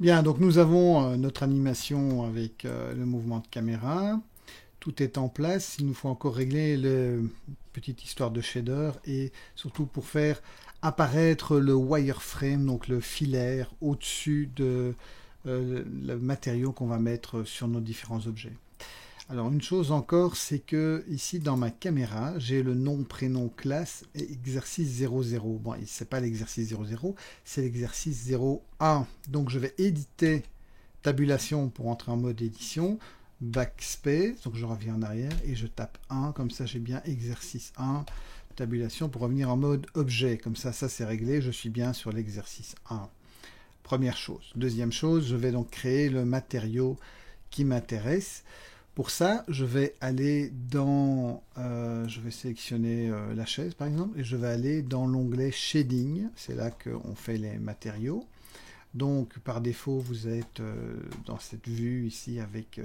Bien, donc nous avons notre animation avec le mouvement de caméra. Tout est en place. Il nous faut encore régler la petite histoire de shader et surtout pour faire apparaître le wireframe, donc le filaire au-dessus de le matériau qu'on va mettre sur nos différents objets. Alors une chose encore, c'est que ici dans ma caméra, j'ai le nom, prénom, classe et exercice 00. Bon, c'est pas l'exercice 00, c'est l'exercice 01. Donc je vais éditer tabulation pour entrer en mode édition, backspace, donc je reviens en arrière et je tape 1, comme ça j'ai bien exercice 1, tabulation pour revenir en mode objet, comme ça c'est réglé, je suis bien sur l'exercice 1. Première chose. Deuxième chose, je vais donc créer le matériau qui m'intéresse. Pour ça, je vais aller dans, je vais sélectionner la chaise par exemple, et je vais aller dans l'onglet Shading, c'est là qu'on fait les matériaux. Donc par défaut, vous êtes dans cette vue ici avec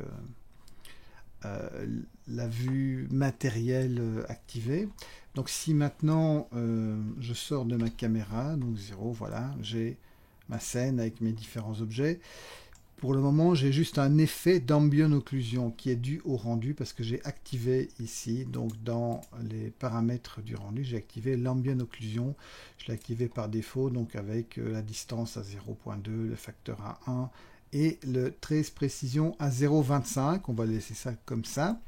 la vue matérielle activée. Donc si maintenant je sors de ma caméra, donc 0, voilà, j'ai ma scène avec mes différents objets. Pour le moment, j'ai juste un effet d'ambient occlusion qui est dû au rendu parce que j'ai activé ici, donc dans les paramètres du rendu, j'ai activé l'ambient occlusion. Je l'ai activé par défaut, donc avec la distance à 0.2, le facteur à 1 et le trace précision à 0.25. On va laisser ça comme ça.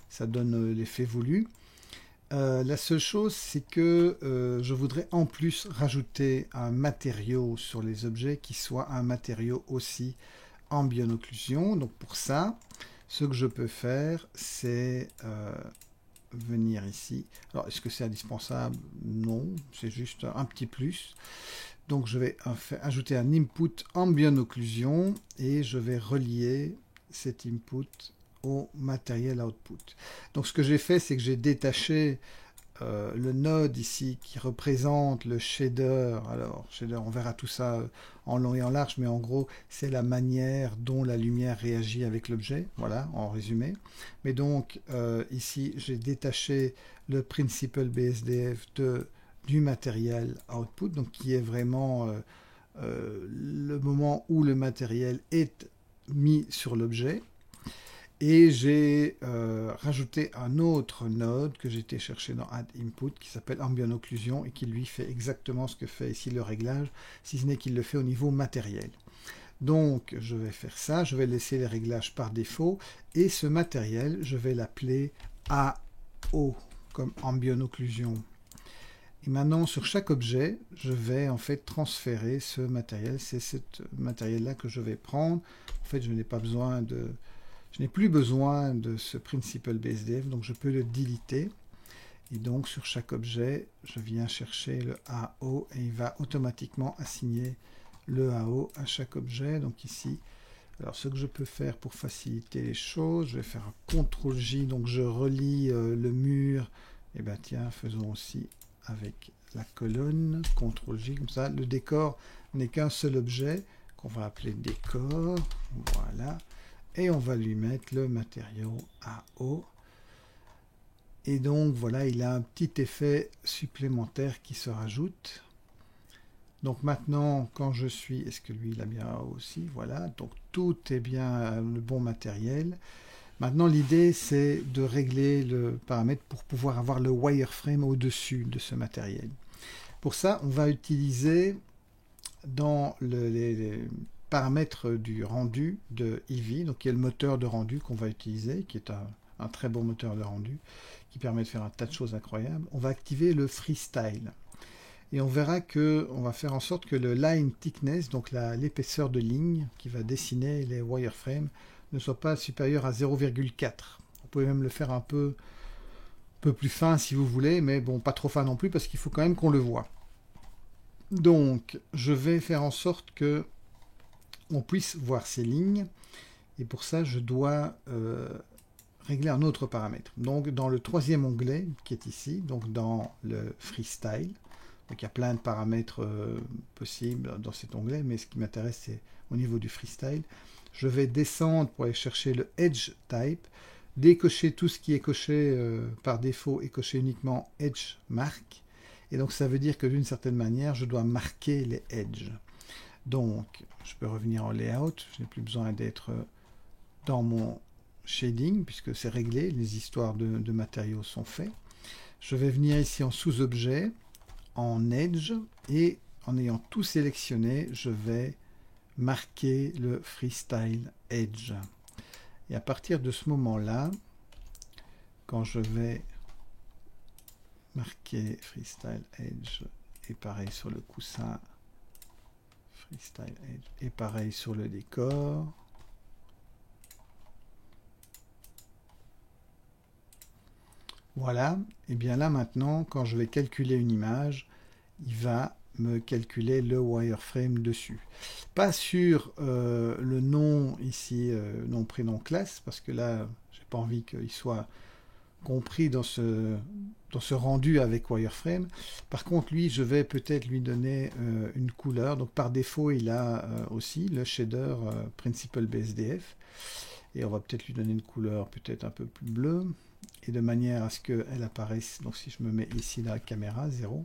Ça donne l'effet voulu. La seule chose, c'est que je voudrais en plus rajouter un matériau sur les objets qui soit un matériau aussi ambient occlusion. Donc pour ça, ce que je peux faire, c'est venir ici. Alors, est-ce que c'est indispensable? Non, c'est juste un petit plus. Donc je vais ajouter un input ambient occlusion et je vais relier cet input au matériel output. Donc ce que j'ai fait, c'est que j'ai détaché le node ici qui représente le shader. Alors, shader, on verra tout ça en long et en large, mais en gros, c'est la manière dont la lumière réagit avec l'objet. Voilà, en résumé. Mais donc, ici, j'ai détaché le principal BSDF du matériel output, donc qui est vraiment le moment où le matériel est mis sur l'objet. Et j'ai rajouté un autre node que j'ai été chercher dans Add Input qui s'appelle Ambient Occlusion et qui lui fait exactement ce que fait ici le réglage, si ce n'est qu'il le fait au niveau matériel. Donc je vais faire ça, je vais laisser les réglages par défaut et ce matériel, je vais l'appeler AO comme Ambient Occlusion. Et maintenant sur chaque objet, je vais en fait transférer ce matériel, c'est ce matériel-là que je vais prendre. En fait, je n'ai pas besoin de... Je n'ai plus besoin de ce principal BSDF, donc je peux le deleter. Et donc sur chaque objet, je viens chercher le AO et il va automatiquement assigner le AO à chaque objet. Donc ici, alors ce que je peux faire pour faciliter les choses, je vais faire un CTRL-J, donc je relie le mur. Et bien tiens, faisons aussi avec la colonne, CTRL-J, comme ça. Le décor n'est qu'un seul objet qu'on va appeler décor. Voilà. Et on va lui mettre le matériau AO. Et donc voilà, il a un petit effet supplémentaire qui se rajoute. Donc maintenant, quand je suis... Est-ce que lui, il a bien AO aussi? Voilà, donc tout est bien le bon matériel. Maintenant, l'idée, c'est de régler le paramètre pour pouvoir avoir le wireframe au-dessus de ce matériel. Pour ça, on va utiliser dans les paramètres du rendu de Eevee, donc qui est le moteur de rendu qu'on va utiliser, qui est un très bon moteur de rendu, qui permet de faire un tas de choses incroyables. On va activer le freestyle. Et on verra que on va faire en sorte que le line thickness, donc l'épaisseur de ligne qui va dessiner les wireframes, ne soit pas supérieur à 0,4. Vous pouvez même le faire un peu plus fin si vous voulez, mais bon, pas trop fin non plus parce qu'il faut quand même qu'on le voit. Donc, je vais faire en sorte que on puisse voir ces lignes. Et pour ça, je dois régler un autre paramètre. Donc, dans le troisième onglet qui est ici, donc dans le freestyle, donc il y a plein de paramètres possibles dans cet onglet, mais ce qui m'intéresse, c'est au niveau du freestyle. Je vais descendre pour aller chercher le edge type, décocher tout ce qui est coché par défaut et cocher uniquement edge mark. Et donc, ça veut dire que d'une certaine manière, je dois marquer les edges. Donc, je peux revenir en layout, je n'ai plus besoin d'être dans mon shading, puisque c'est réglé, les histoires de matériaux sont faits. Je vais venir ici en sous-objet, en Edge, et en ayant tout sélectionné, je vais marquer le Freestyle Edge. Et à partir de ce moment-là, quand je vais marquer Freestyle Edge, et pareil sur le coussin, Freestyle Edge, et pareil sur le décor, voilà, et bien là maintenant, quand je vais calculer une image, il va me calculer le wireframe dessus. Pas sur le nom ici, nom, prénom, classe, parce que là, j'ai pas envie qu'il soit compris dans ce rendu avec wireframe. Par contre, lui, je vais peut-être lui donner une couleur. Donc par défaut, il a aussi le shader Principal BSDF. Et on va peut-être lui donner une couleur peut-être un peu plus bleue. Et de manière à ce qu'elle apparaisse, donc si je me mets ici la caméra, 0,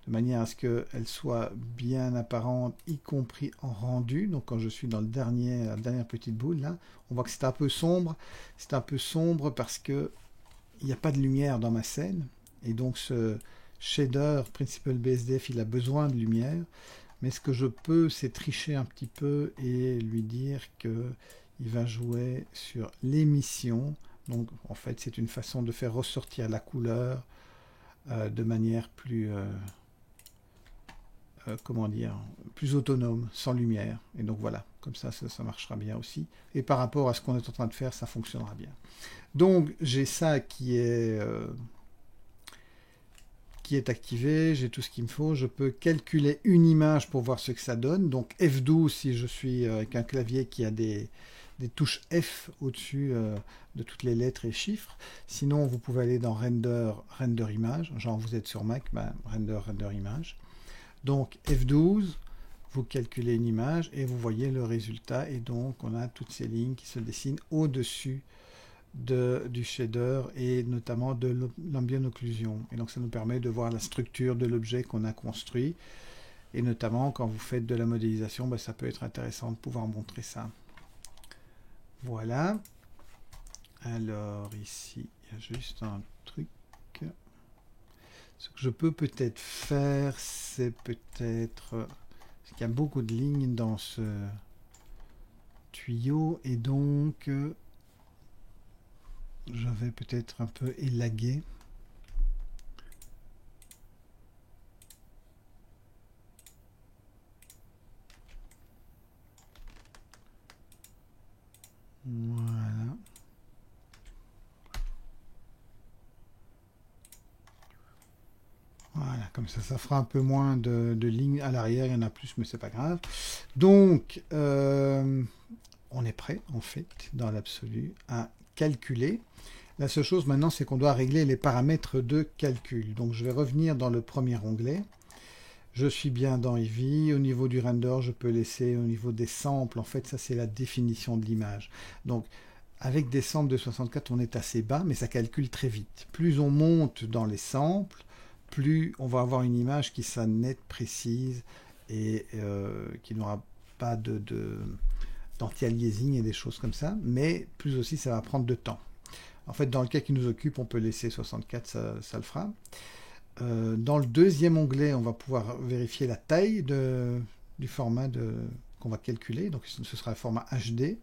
de manière à ce qu'elle soit bien apparente, y compris en rendu. Donc quand je suis dans la dernière petite boule, là, on voit que c'est un peu sombre. C'est un peu sombre parce que il n'y a pas de lumière dans ma scène. Et donc ce shader Principal BSDF, il a besoin de lumière. Mais ce que je peux, c'est tricher un petit peu et lui dire qu'il va jouer sur l'émission. Donc en fait, c'est une façon de faire ressortir la couleur de manière plus... comment dire, plus autonome, sans lumière. Et donc voilà, comme ça marchera bien aussi. Et par rapport à ce qu'on est en train de faire, ça fonctionnera bien. Donc j'ai ça qui est activé, j'ai tout ce qu'il me faut. Je peux calculer une image pour voir ce que ça donne. Donc F12 si je suis avec un clavier qui a des touches F au-dessus de toutes les lettres et chiffres. Sinon, vous pouvez aller dans Render Image. Genre, vous êtes sur Mac, ben, Render Image. Donc F12, vous calculez une image et vous voyez le résultat. Et donc, on a toutes ces lignes qui se dessinent au-dessus du shader et notamment de l'ambient occlusion. Et donc, ça nous permet de voir la structure de l'objet qu'on a construit. Et notamment, quand vous faites de la modélisation, ben, ça peut être intéressant de pouvoir montrer ça. Voilà. Alors, ici, il y a juste un truc. Ce que je peux peut-être faire, c'est peut-être... Parce qu'il y a beaucoup de lignes dans ce tuyau, et donc je vais peut-être un peu élaguer. Voilà. Voilà, comme ça fera un peu moins de lignes à l'arrière. Il y en a plus, mais c'est pas grave. Donc, on est prêt, en fait, dans l'absolu, à calculer. La seule chose maintenant, c'est qu'on doit régler les paramètres de calcul. Donc, je vais revenir dans le premier onglet. Je suis bien dans Eevee. Au niveau du render, je peux laisser au niveau des samples. En fait, ça, c'est la définition de l'image. Donc, avec des samples de 64, on est assez bas, mais ça calcule très vite. Plus on monte dans les samples, plus on va avoir une image qui sera nette, précise et qui n'aura pas d'anti-aliasing et des choses comme ça, mais plus aussi ça va prendre de temps. En fait, dans le cas qui nous occupe, on peut laisser 64, ça le fera. Dans le deuxième onglet, on va pouvoir vérifier la taille du format qu'on va calculer, donc ce sera un format HD.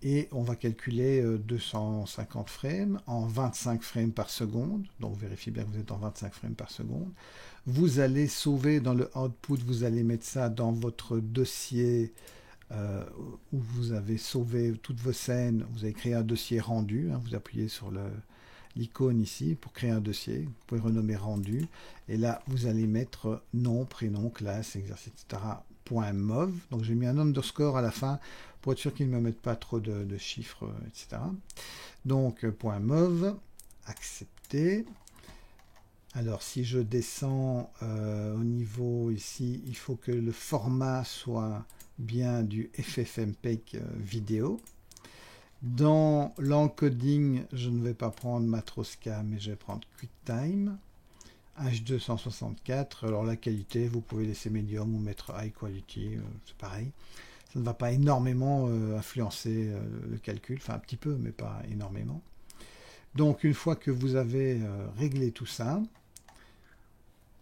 Et on va calculer 250 frames en 25 frames par seconde. Donc vérifiez bien que vous êtes en 25 frames par seconde. Vous allez sauver dans le output, vous allez mettre ça dans votre dossier où vous avez sauvé toutes vos scènes. Vous avez créé un dossier rendu. Hein, vous appuyez sur l'icône ici pour créer un dossier. Vous pouvez renommer rendu. Et là, vous allez mettre nom, prénom, classe, exercice, etc. .mov. Donc j'ai mis un underscore à la fin pour être sûr qu'il ne me mette pas trop de chiffres, etc. Donc .mov, accepter. Alors si je descends au niveau ici, il faut que le format soit bien du FFmpeg vidéo. Dans l'encoding, je ne vais pas prendre Matroska, mais je vais prendre QuickTime. H264. Alors la qualité, vous pouvez laisser médium ou mettre high quality, c'est pareil. Ça ne va pas énormément influencer le calcul, enfin un petit peu, mais pas énormément. Donc une fois que vous avez réglé tout ça,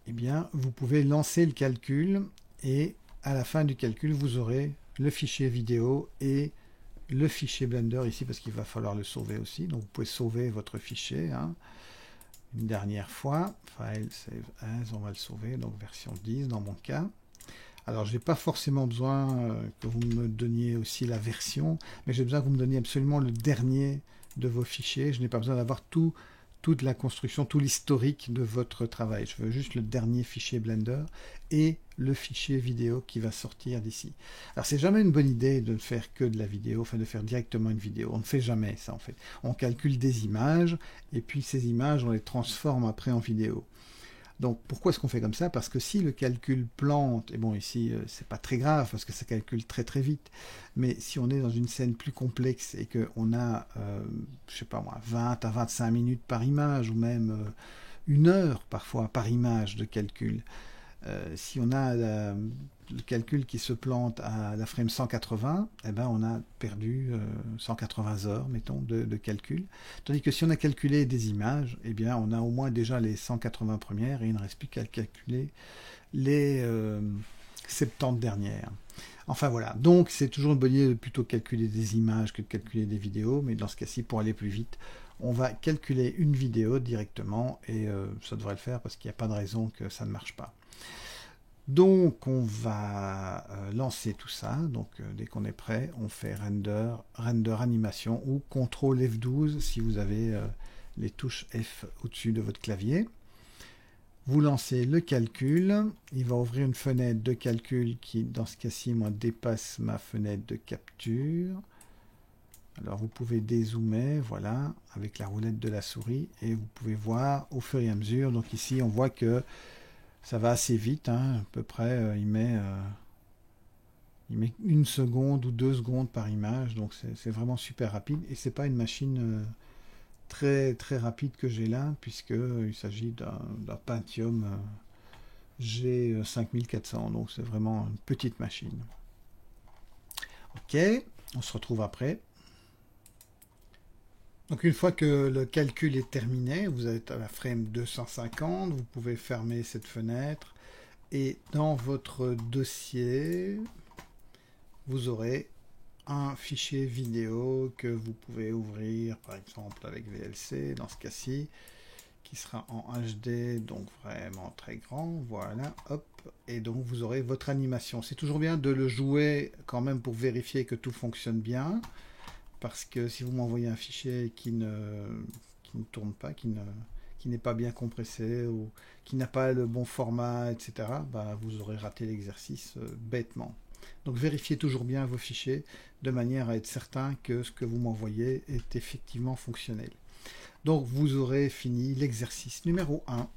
eh bien vous pouvez lancer le calcul et à la fin du calcul, vous aurez le fichier vidéo et le fichier Blender ici parce qu'il va falloir le sauver aussi. Donc vous pouvez sauver votre fichier une dernière fois. File, save as, on va le sauver, donc version 10 dans mon cas. Alors, je n'ai pas forcément besoin que vous me donniez aussi la version, mais j'ai besoin que vous me donniez absolument le dernier de vos fichiers. Je n'ai pas besoin d'avoir toute la construction, tout l'historique de votre travail. Je veux juste le dernier fichier Blender et le fichier vidéo qui va sortir d'ici. Alors, c'est jamais une bonne idée de ne faire que de la vidéo, enfin de faire directement une vidéo. On ne fait jamais ça, en fait. On calcule des images, et puis ces images, on les transforme après en vidéo. Donc pourquoi est-ce qu'on fait comme ça? Parce que si le calcul plante, et bon ici c'est pas très grave parce que ça calcule très très vite, mais si on est dans une scène plus complexe et qu'on a, je sais pas moi, 20 à 25 minutes par image ou même 1 heure parfois par image de calcul, si on a le calcul qui se plante à la frame 180, eh ben on a perdu 180 heures, mettons, de calcul. Tandis que si on a calculé des images, eh bien on a au moins déjà les 180 premières et il ne reste plus qu'à calculer les 70 dernières. Enfin voilà, donc c'est toujours une bonne idée de plutôt calculer des images que de calculer des vidéos, mais dans ce cas-ci, pour aller plus vite, on va calculer une vidéo directement et ça devrait le faire parce qu'il n'y a pas de raison que ça ne marche pas. Donc on va lancer tout ça, donc dès qu'on est prêt, on fait render animation ou CTRL F12 si vous avez les touches F au-dessus de votre clavier. Vous lancez le calcul, il va ouvrir une fenêtre de calcul qui dans ce cas-ci moi dépasse ma fenêtre de capture. Alors vous pouvez dézoomer, voilà, avec la roulette de la souris et vous pouvez voir au fur et à mesure, donc ici on voit que ça va assez vite, à peu près, il met 1 seconde ou 2 secondes par image, donc c'est vraiment super rapide. Et c'est pas une machine très très rapide que j'ai là, puisqu'il s'agit d'un Pentium G5400, donc c'est vraiment une petite machine. Ok, on se retrouve après. Donc une fois que le calcul est terminé, vous êtes à la frame 250, vous pouvez fermer cette fenêtre et dans votre dossier, vous aurez un fichier vidéo que vous pouvez ouvrir par exemple avec VLC dans ce cas-ci, qui sera en HD, donc vraiment très grand, voilà, hop, et donc vous aurez votre animation. C'est toujours bien de le jouer quand même pour vérifier que tout fonctionne bien. Parce que si vous m'envoyez un fichier qui ne tourne pas, qui n'est pas bien compressé ou qui n'a pas le bon format, etc., bah, vous aurez raté l'exercice bêtement. Donc vérifiez toujours bien vos fichiers de manière à être certain que ce que vous m'envoyez est effectivement fonctionnel. Donc vous aurez fini l'exercice numéro 1.